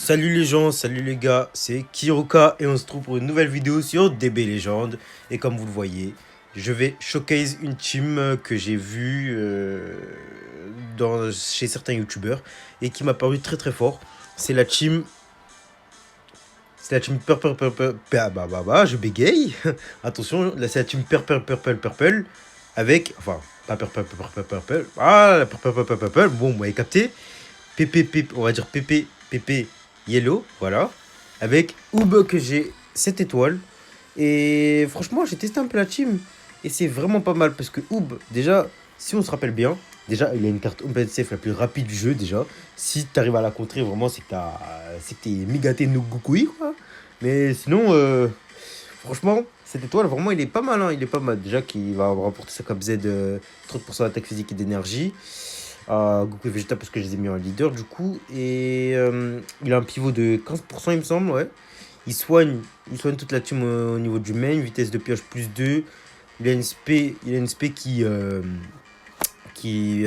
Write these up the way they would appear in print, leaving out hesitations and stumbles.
Salut les gens, salut les gars, c'est Kiroka et on se trouve pour une nouvelle vidéo sur DB Legend. Et comme vous le voyez, je vais showcase une team que j'ai vue chez certains youtubeurs et qui m'a paru très très fort. C'est la team... C'est la team Purple Purple... je bégaye. Attention, là c'est la team Purple Purple Purple avec... Enfin, pas Purple Purple Purple... Ah, Purple Purple Purple, bon, vous m'avez capté. PP, on va dire PP Yellow, voilà. Avec Oub que j'ai 7 étoiles. Et franchement, j'ai testé un peu la team. Et c'est vraiment pas mal parce que Oub, déjà, si on se rappelle bien, déjà, il a une carte Open Safe la plus rapide du jeu, déjà. Si tu arrives à la contrer, vraiment, c'est que t'es Migate no Gukui, quoi. Mais sinon, franchement, cette étoile, vraiment, il est pas mal, hein. Il est pas mal. Déjà, qu'il va remporter sa cap Z 30% d'attaque physique et d'énergie. Goku et Vegeta parce que je les ai mis en leader du coup. Et il a un pivot de 15% il me semble, ouais. Il soigne toute la team au niveau du main, vitesse de pioche plus 2. Il a une spé qui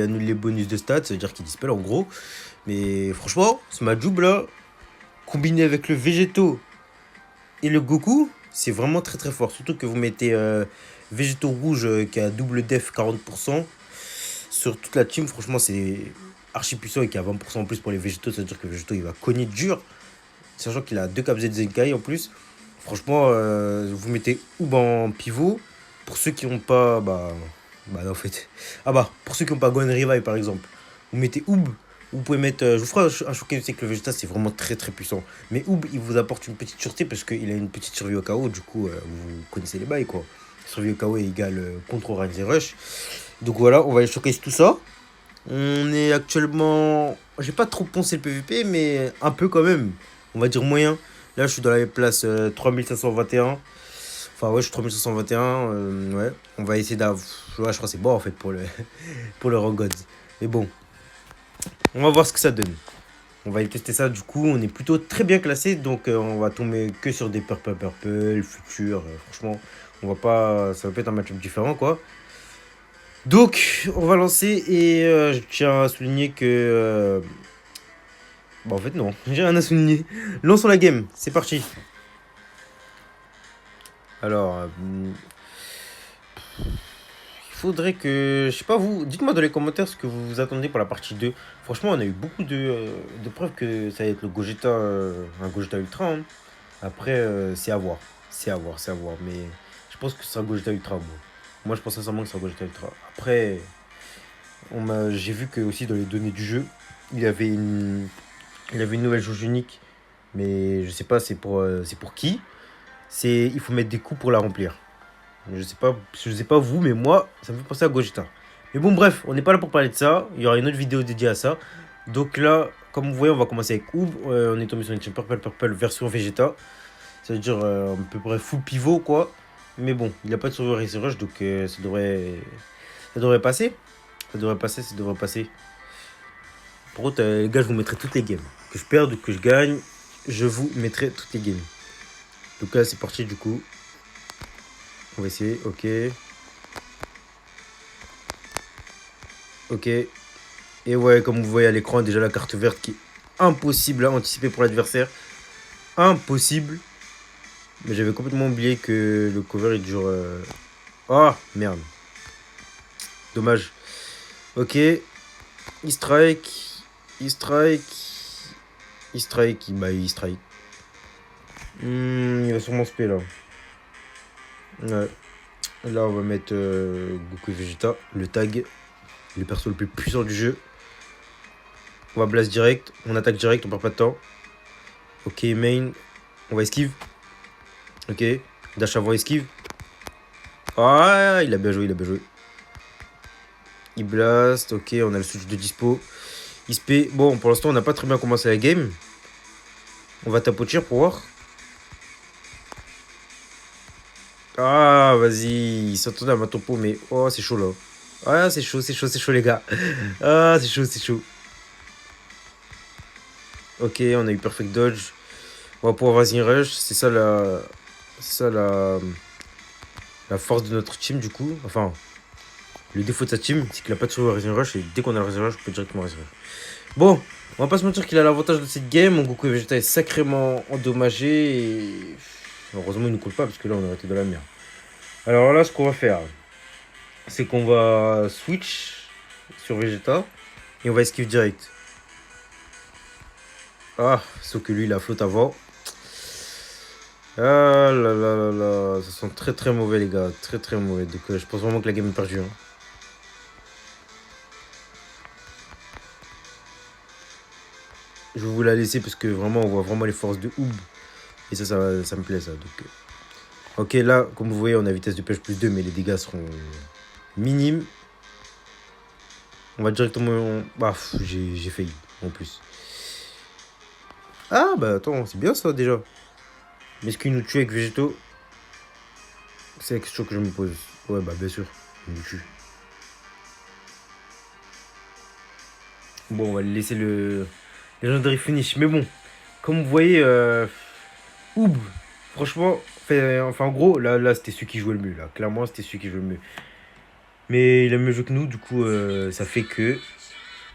annule les bonus de stats, ça veut dire qu'il dispelle en gros. Mais franchement, ce Majoub là, combiné avec le Végéto et le Goku, c'est vraiment très très fort. Surtout que vous mettez Végéto rouge qui a double def 40%. Sur toute la team, franchement, c'est archi puissant et qu'il y a 20% en plus pour les végétaux. Ça veut dire que le végétaux, il va cogner dur. Sachant qu'il a 2 caps de Zenkai en plus. Franchement, vous mettez Oub en pivot. Pour ceux qui n'ont pas. Bah, en fait. Ah bah, pour ceux qui n'ont pas Gone Revive par exemple, vous mettez Oub. Vous pouvez mettre. Je vous ferai un showcase, c'est que le Vegeta, c'est vraiment très très puissant. Mais Oub, il vous apporte une petite sûreté parce qu'il a une petite survie au KO. Du coup, vous connaissez les bails quoi. Survie au KO égale contrôle Rise et Rush. Donc voilà, on va aller showcase tout ça. On est actuellement... J'ai pas trop poncé le PVP, mais un peu quand même. On va dire moyen. Là, je suis dans la place 3521. Enfin, ouais, je suis 3521. Ouais, on va essayer d'avoir... Ouais, je crois que c'est bon, en fait, pour le, pour le Rock Gods. Mais bon, on va voir ce que ça donne. On va aller tester ça, du coup, on est plutôt très bien classé. Donc, on va tomber que sur des Purple, Futur. Franchement, on va pas... Ça va pas être un match différent, quoi. Donc, on va lancer et je tiens à souligner que... Bah en fait non, j'ai rien à souligner. Lançons la game, c'est parti. Alors, il faudrait que... Je sais pas vous, dites-moi dans les commentaires ce que vous vous attendez pour la partie 2. Franchement, on a eu beaucoup de preuves que ça va être le Gogeta, un Gogeta Ultra, hein. Après, c'est à voir. C'est à voir. Mais je pense que ce sera Gogeta Ultra, moi je pense sincèrement que ce sera Gogeta Ultra. Après... J'ai vu que aussi dans les données du jeu, il y avait une nouvelle jauge unique, mais je sais pas c'est pour qui. Il faut mettre des coups pour la remplir. Je sais pas vous, mais moi ça me fait penser à Gogeta. Mais bon bref, on n'est pas là pour parler de ça. Il y aura une autre vidéo dédiée à ça. Donc là, comme vous voyez, on va commencer avec Oub. On est tombé sur une team Purple version Vegeta. Ça veut dire à peu près full pivot quoi. Mais bon, il n'a pas de survie Racer Rush, donc ça devrait passer. Ça devrait passer. Par contre, les gars, je vous mettrai toutes les games. Que je perde ou que je gagne, je vous mettrai toutes les games. Donc là, c'est parti du coup. On va essayer, ok. Ok. Et ouais, comme vous voyez à l'écran, déjà la carte verte qui est impossible à anticiper pour l'adversaire. Impossible. Mais j'avais complètement oublié que le cover il dure... Oh, merde. Dommage. Ok. Il strike. Il strike. Il strike. Il va sûrement spé là. Ouais. Là, on va mettre Goku et Vegeta, le tag, le perso le plus puissant du jeu. On va blast direct, on attaque direct, on perd pas de temps. Ok, main, on va esquive. Ok, dash avant esquive. Ah, il a bien joué. Il blast, ok, on a le switch de dispo. Il spé. Bon, pour l'instant, on n'a pas très bien commencé la game. On va tapoter pour voir. Ah, vas-y, il s'entendait à ma topo, mais oh, c'est chaud là. Ah, c'est chaud, les gars. Ah, c'est chaud. Ok, on a eu Perfect Dodge. On va pouvoir Rising Rush. C'est ça la force de notre team du coup. Enfin, le défaut de sa team, c'est qu'il a pas de survie Rising Rush. Et dès qu'on a le Rising Rush, on peut directement Rising Rush. Bon, On va pas se mentir qu'il a l'avantage de cette game. Mon Goku et Vegeta est sacrément endommagé. Et heureusement, il nous coule pas parce que là, on aurait été dans la merde. Alors là, ce qu'on va faire, c'est qu'on va switch sur Vegeta et on va esquive direct. Ah, sauf que lui, il a flotte avant. Ah là là là là, ça sent très très mauvais, les gars. Très très mauvais. Donc, je pense vraiment que la game est perdue. Hein. Je vais vous la laisser parce que vraiment, on voit vraiment les forces de Oob. Et ça me plaît, ça. Donc, ok, là, comme vous voyez, on a vitesse de pêche plus 2, mais les dégâts seront minimes. On va directement... Bah, j'ai failli, en plus. Ah, bah attends, c'est bien ça, déjà. Mais est-ce qu'il nous tue avec Végétaux? C'est la question que je me pose. Ouais, bah bien sûr, il nous tue. Bon, on va laisser le Legendary Finish. Mais bon, comme vous voyez, Oob, franchement, enfin en gros, là c'était celui qui jouait le mieux. Là. Clairement, c'était celui qui jouait le mieux. Mais il a mieux joué que nous, du coup, ça fait que...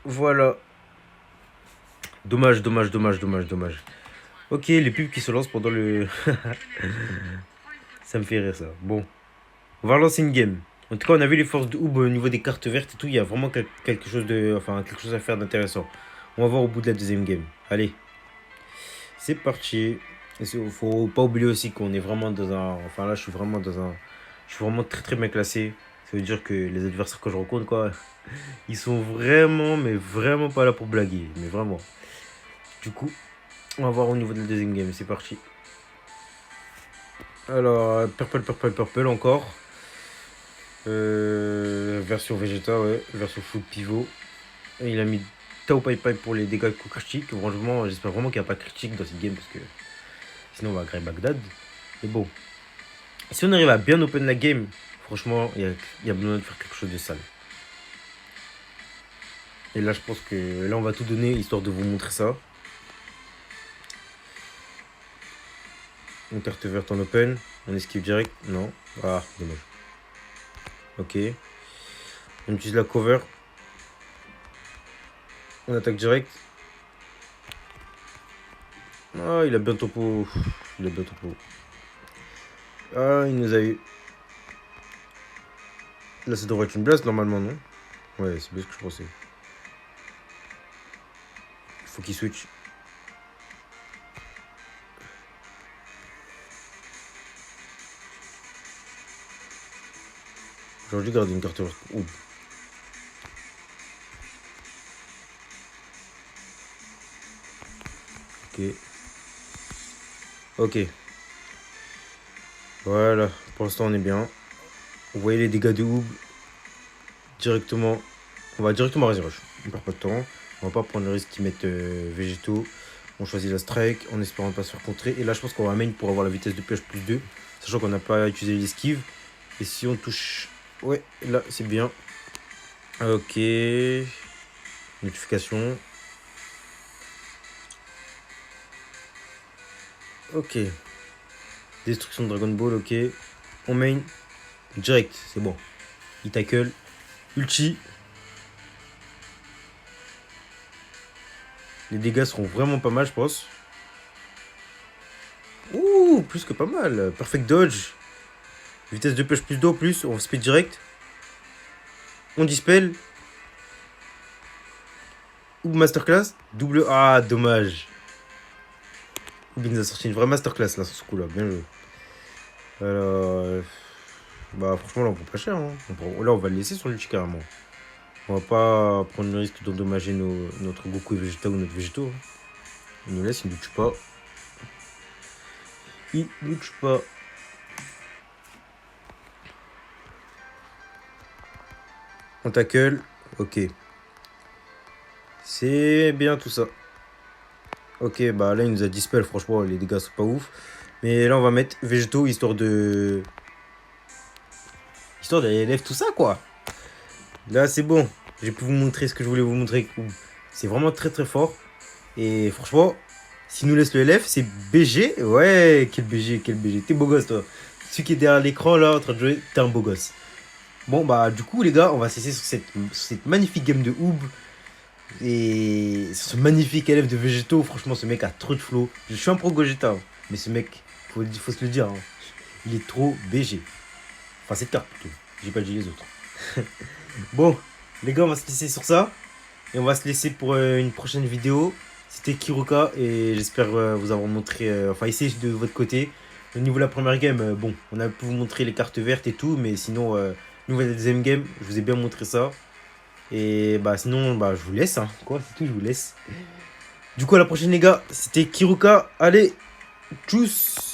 Voilà. Dommage, dommage, dommage, dommage, dommage. Ok, les pubs qui se lancent pendant le... Ça me fait rire, ça. Bon, on va relancer une game. En tout cas, on a vu les forces de Oob au niveau des cartes vertes et tout. Il y a vraiment quelque chose quelque chose à faire d'intéressant. On va voir au bout de la deuxième game. Allez, c'est parti. Il faut pas oublier aussi qu'on est vraiment dans un... Enfin là, je suis vraiment dans un... Je suis vraiment très très bien classé. Ça veut dire que les adversaires que je rencontre, quoi, ils sont vraiment, mais vraiment pas là pour blaguer. Mais vraiment. Du coup, on va voir au niveau de la deuxième game. C'est parti. Alors, purple, purple, purple encore. Version Vegeta, ouais. Version full pivot. Et il a mis Tao Pai Pai pour les dégâts critiques. Franchement, j'espère vraiment qu'il n'y a pas critique dans cette game parce que sinon on va griller Bagdad. Mais bon, si on arrive à bien open la game, franchement, il y a besoin de faire quelque chose de sale. Et là, je pense que là, on va tout donner histoire de vous montrer ça. Une carte verte en open. On esquive direct. Non. Ah, dommage. Ok. On utilise la cover. On attaque direct. Ah, il a bien topo. Il a bien topo. Ah, il nous a eu. Là, ça devrait être une blast normalement, non? Ouais, c'est bien ce que je pensais. Il faut qu'il switch. J'aurais dû garder une carte verte. Ouh. Ok. Ok. Voilà. Pour l'instant, on est bien. Vous voyez les dégâts de Oob. Directement. On va directement raser rush. On perd pas de temps. On va pas prendre le risque qu'ils mettent végétaux. On choisit la strike en espérant ne pas se faire contrer. Et là, je pense qu'on va main pour avoir la vitesse de pioche plus 2. Sachant qu'on n'a pas utilisé l'esquive. Et si on touche... Ouais, là, c'est bien. Ok. Notification. Ok. Destruction de Dragon Ball, ok. On main. Direct, c'est bon. Il tackle. Ulti. Les dégâts seront vraiment pas mal, je pense. Ouh, plus que pas mal. Perfect dodge. Vitesse de pêche plus 2 en plus. On speed direct. On dispel. Ou masterclass. Double. Ah, dommage. Il nous a sorti une vraie masterclass là sur ce coup là. Bien joué. Alors. Bah, franchement, là, on prend pas cher. Hein. Là, on va le laisser sur l'ulti carrément. On va pas prendre le risque d'endommager notre Goku et Vegeta ou notre Végéto. Hein. Il nous laisse, il nous tue pas. Il nous tue pas. On tackle. Ok. C'est bien tout ça. Ok, bah là il nous a dispel, franchement les dégâts sont pas ouf. Mais là on va mettre végétaux histoire de... Histoire d'aller élève tout ça quoi. Là c'est bon. J'ai pu vous montrer ce que je voulais vous montrer. C'est vraiment très très fort. Et franchement, s'il nous laisse le LF, c'est BG. Ouais, quel BG, quel BG. T'es beau gosse toi. Celui qui est derrière l'écran là en train de jouer, t'es un beau gosse. Bon bah du coup les gars, on va cesser sur cette magnifique game de Oob. Et ce magnifique élève de végétaux, franchement, ce mec a trop de flow. Je suis un pro Gogeta, hein, mais ce mec, faut se le dire, hein, il est trop BG. Enfin, cette carte plutôt. J'ai pas dit les autres. Bon, les gars, on va se laisser sur ça. Et on va se laisser pour une prochaine vidéo. C'était Kiruka et j'espère vous avoir montré, enfin, essayer de votre côté. Au niveau de la première game, bon, on a pu vous montrer les cartes vertes et tout, mais sinon, nouvelle deuxième game, je vous ai bien montré ça. Et bah sinon, bah je vous laisse, hein. Quoi, c'est tout, je vous laisse. Du coup, à la prochaine, les gars. C'était Kiruka. Allez, tchuss!